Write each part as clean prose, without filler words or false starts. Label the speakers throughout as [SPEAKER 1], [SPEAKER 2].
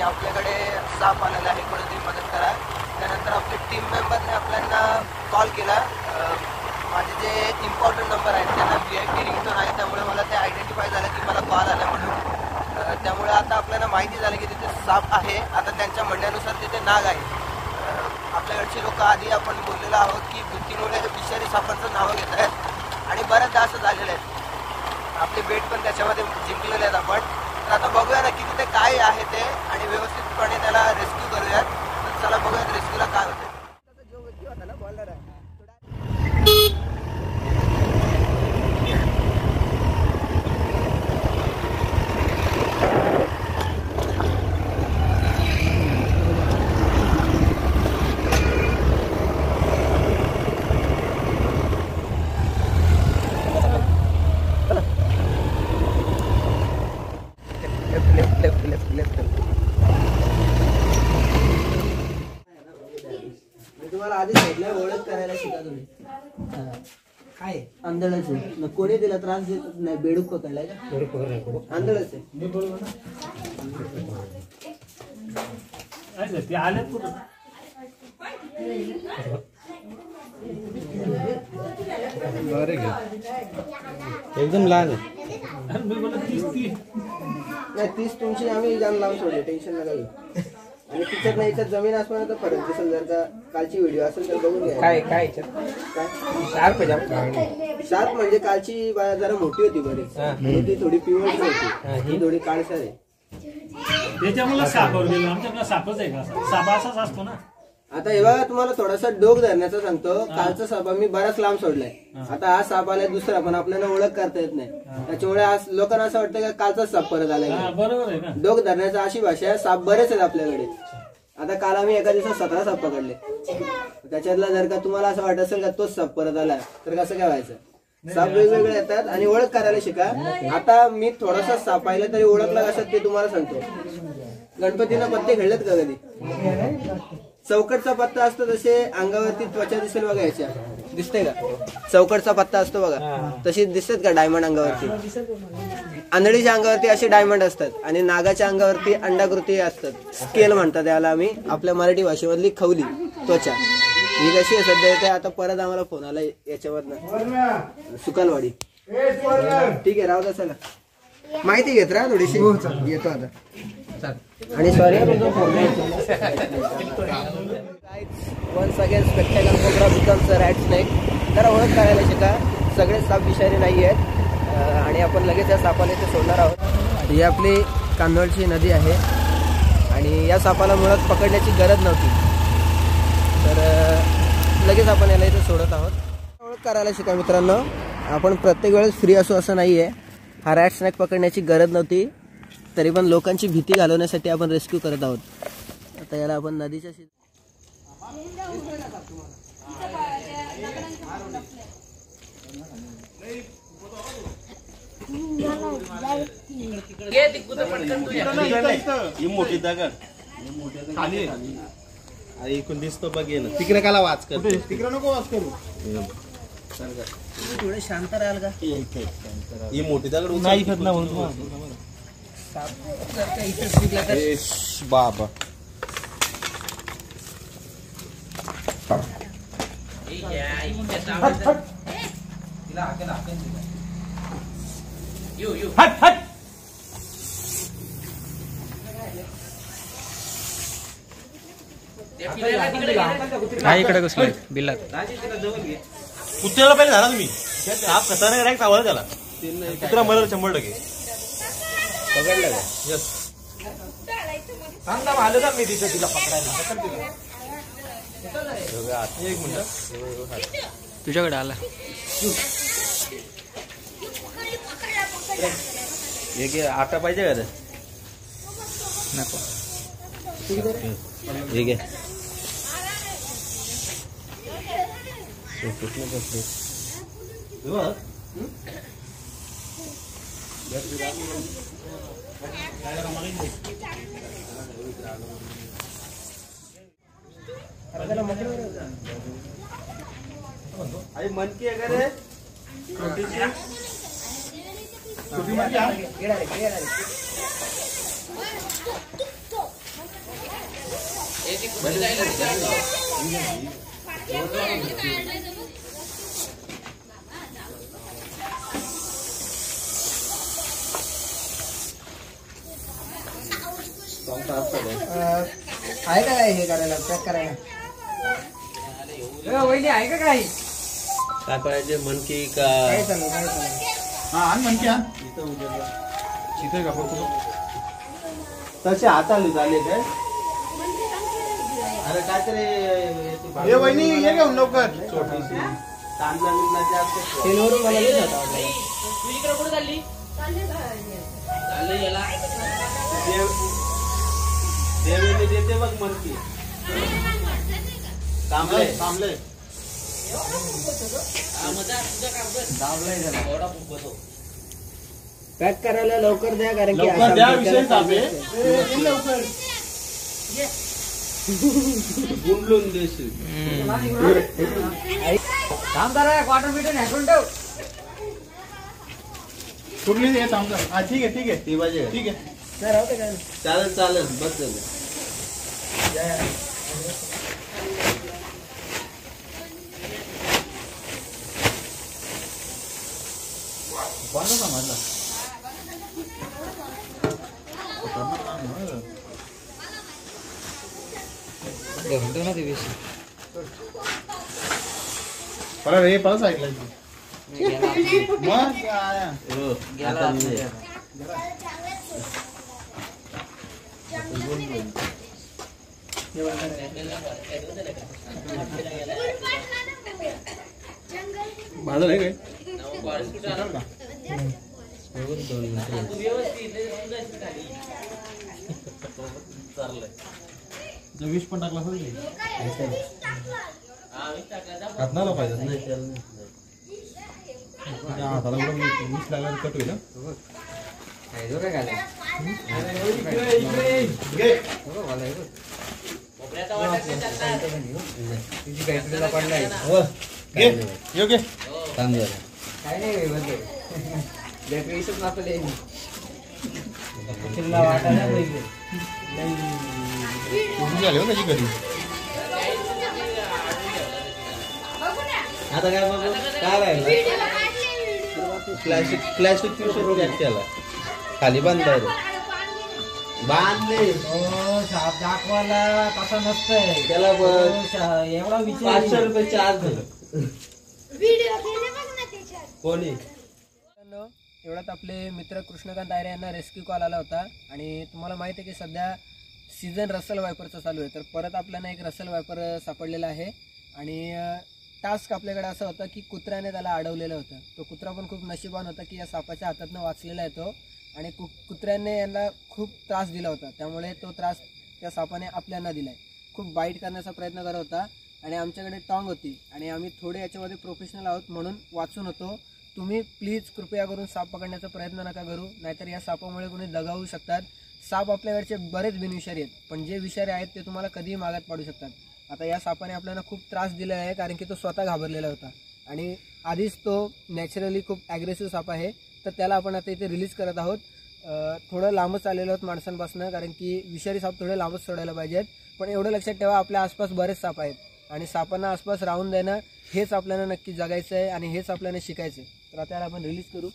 [SPEAKER 1] आपल्याकडे साप आलेला आहे, कोणीतरी मदत करा. त्यानंतर आपले टीम मेंबरने आपल्याला कॉल केला. माझे जे इम्पॉर्टंट नंबर आहेत त्यांना VIP रिंगटोन आहे, त्यामुळे मला ते आयडेंटिफाय झालं की मला कॉल आला म्हणून. त्यामुळे आता आपल्याला माहिती झाली की तिथे साप आहे. आता त्यांच्या म्हणण्यानुसार तिथे नाग आहे. आपल्याकडची लोक आधी आपण बोललेलो आहोत की भीतीमुळे विषारी सापांचं नावं घेत आहेत आणि बऱ्याचदा असं झालेलं आहे. आपले बेट पण त्याच्यामध्ये जिंकलेले आहेत आपण. तर आता बघूया ना की तिथे काय आहे ते आणि व्यवस्थितपणे त्याला रेस्क्यू करूयात. तर चला बघूयात रेस्क्यूला काय होतं. जो व्यक्ती होता ना बॉलर आहे आधी सांगितलं ओळख करायला शिका तुम्ही. काय आंधळच आहे, कोणी तिला त्रास देत नाही. बेडूक पकडलाय का? आंधळच आहे.
[SPEAKER 2] एकदम लहान आहे.
[SPEAKER 1] नाही 30 तुमची आम्ही जाण लावून सोडले, टेन्शन नका घेऊ. आणि तिच्यात नाही याच्यात जमीन आसमानाचा फरक दिसेल. जर का कालची व्हिडिओ असेल तर बघून घ्या.
[SPEAKER 2] काय
[SPEAKER 1] काय शार्प म्हणजे कालची जरा मोठी होती बरीच. ती थोडी पिवळी होती, ही थोडी काळसर आहे.
[SPEAKER 3] त्याच्यामुळे सापावर गेलो. आमच्याकडे सापच आहे का? साप असाच असतो ना.
[SPEAKER 1] आता हे बघा तुम्हाला थोडासा डोक धरण्याचा सांगतो. कालचा साप मी बराच लांब सोडलाय. आता हा साप आलाय दुसरा, पण आपल्याला ओळख करता येत नाही. त्याच्यामुळे आज लोकांना असं वाटतं का कालचाच साप परत आलाय.
[SPEAKER 3] बरोबर आहे ना.
[SPEAKER 1] डोक धरण्याचा अशी भाषा आहे. साप बरेच आहेत आपल्याकडे. आता काल आम्ही एका दिवसात 17 साप पकडले. त्याच्यातला जर का तुम्हाला असं वाटत असेल का तोच साप परत आलाय तर कसं काय व्हायचं. साप वेगवेगळे येतात आणि ओळख करायला शिका. आता मी थोडासा साप पाहिला तरी ओळखला कसं ते तुम्हाला सांगतो. गणपतीनं पत्ते खेळलेत का कधी? चौकटचा पत्ता असतो तसे अंगावरती त्वचा दिसेल बघा. याच्या दिसते का चौकटचा पत्ता असतो बघा, तशी दिसतात का डायमंड अंगावरती? आंधळीच्या अंगावरती असे डायमंड असतात आणि नागाच्या अंगावरती अंडाकृती असतात. स्केल म्हणतात त्याला आम्ही आपल्या मराठी भाषेमधली खवली त्वचा. ही कशी आहे सध्या येते. आता परत आम्हाला फोन आला याच्यावरनं सुकालवाडी. ठीक आहे राहू द्या. चला माहिती घेत राहा थोडीशी. येतो आता. आणि sorry once again spectacle cobra becomes rat snake. तर ओळख करायला शिका. सगळे साप विषारी नाही आहेत आणि आपण लगेच या सापाला इथे सोडणार आहोत. ही आपली कांदोळची नदी आहे आणि या सापाला मुळात पकडण्याची गरज नव्हती, तर लगेच आपण याला इथे सोडत आहोत. ओळख करायला शिका मित्रांनो. आपण प्रत्येक वेळेस फ्री असो असं नाही आहे. हा रॅट स्नेक पकडण्याची गरज नव्हती, तरी पण लोकांची भीती घालवण्यासाठी आपण रेस्क्यू करत आहोत. आता याला आपण नदीच्या
[SPEAKER 2] मोठी दगड खाली ऐकून दिसतो बघ. तिकडे काला वाच कर. तिकडे नको वाच करू.
[SPEAKER 1] थोडे शांत राहाल का?
[SPEAKER 2] ही मोठी दगड
[SPEAKER 3] नाही घेत ना म्हणून
[SPEAKER 2] बाबा.
[SPEAKER 4] इकडे कसलं बिल्लात
[SPEAKER 2] कुत्र्याला पहिले झाला तुम्ही. साप कसा नाही डायरेक्ट आवडला त्याला. कुत्रा मरल 100%.
[SPEAKER 1] पकडलं का?
[SPEAKER 2] यस.
[SPEAKER 3] सांगता आलं का मी तिथे तिला पकडायला.
[SPEAKER 2] एक मिनिट
[SPEAKER 4] तुझ्याकडे आला.
[SPEAKER 2] एक आटा पाहिजे का?
[SPEAKER 4] नको.
[SPEAKER 2] ठीक आहे. आई मनकी आहे का रे? छोटी मनकी
[SPEAKER 1] आहे का काय हे करायला पॅक करायला वहिनी आहे का काही
[SPEAKER 2] काय पाहिजे मनकी का
[SPEAKER 1] काय चालू काय चालू
[SPEAKER 2] हा आण मनकी आण तसे हाताले झाले काय अरे काहीतरी वहिनी ये घेऊन लवकर छोटीशी तांदळा जास्त
[SPEAKER 1] तेलवरून मला नाही जात
[SPEAKER 2] देवेने देते बघ मनकी कांबळे कांबळे
[SPEAKER 1] पॅक करायला लवकर द्या कारण की
[SPEAKER 2] लवकर द्या विषय चालू
[SPEAKER 1] लवकर
[SPEAKER 2] गुंडलून देशील
[SPEAKER 1] काम करा क्वार्टर मीटर हॅकून ठेव
[SPEAKER 2] कुठली हे थांब हा ठीक आहे ती बाजू ठीक आहे
[SPEAKER 1] नाही राहू दे काय नाही.
[SPEAKER 2] चालेल चालेल बस झालं कोणाला समजला
[SPEAKER 4] म्हणतो ना ते विषय
[SPEAKER 2] परत हे परत ऐकलं मग काय हो आता मी माझं नाही काय विष पण टाकला हातनाला पाहिजे नाही हाताला विष लागला कट होईल योग्य
[SPEAKER 1] काय नाही लेकरीसच नापले वाटायला पाहिजे
[SPEAKER 2] झाले हो त्याची घरी आता काय बघू काय राहिलं प्लॅस्टिक पिशवी त्याला खाली बांधाय बांधले
[SPEAKER 1] साप दाखवायला कसा नसतंय
[SPEAKER 2] त्याला
[SPEAKER 1] एवढा विचार
[SPEAKER 2] 500 रुपये चार्ज कोणी
[SPEAKER 1] एवढ्यात आपले मित्र कृष्णकांत आयरे यांना रेस्क्यू कॉल आला होता आणि तुम्हाला माहिती आहे की सध्या सीझन रसल वायपरचा चालू आहे तर परत आपल्याला एक रसल वायपर सापडलेला आहे आणि टास्क आपल्याकडे असं होतं की कुत्र्याने त्याला अडवलेलं होतं तो कुत्रा पण खूप नशिबान होता की या सापाच्या हातातनं वाचलेला आहे तो आणि कुत्र्याने यांना खूप त्रास दिला होता त्यामुळे तो त्रास त्या सापाने आपल्याला दिला आहे खूप बाईट करण्याचा प्रयत्न करत होता आणि आमच्याकडे टॉंग होती आणि आम्ही थोडे याच्यामध्ये प्रोफेशनल आहोत म्हणून वाचून होतो तुम्ही प्लीज कृपया करून साप पकडण्याचा प्रयत्न नका करू नाहीतर या सापामुळे कोणी दगावू शकतात साप आपल्याकडचे बरेच बिनविषारी आहेत पण जे विषारी आहेत ते तुम्हाला कधीही मागात पाडू शकतात आता या सापाने आपल्याला खूप त्रास दिलेला आहे कारण की तो स्वतः घाबरलेला होता आणि आधीच तो नॅचरली खूप ॲग्रेसिव्ह साप आहे तर त्याला आपण आता इथे रिलीज करत आहोत थोडं लांबच आलेलो आहोत माणसांपासून कारण की विषारी साप थोडे लांबच सोडायला पाहिजेत पण एवढं लक्षात ठेवा आपल्या आसपास बरेच साप आहेत आणि सापांना आसपास राहून देणं हेच आपल्याला नक्की जगायचं आहे आणि हेच आपल्याला शिकायचं आहे तर आता आपण रिलीज करू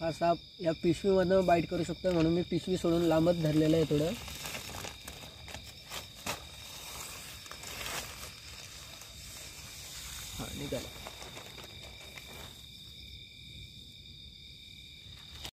[SPEAKER 1] हा साप या पिशवीमधून बाईट करू शकतो म्हणून मी पिशवी सोडून लांबच धरलेलं आहे थोडं हा निघाला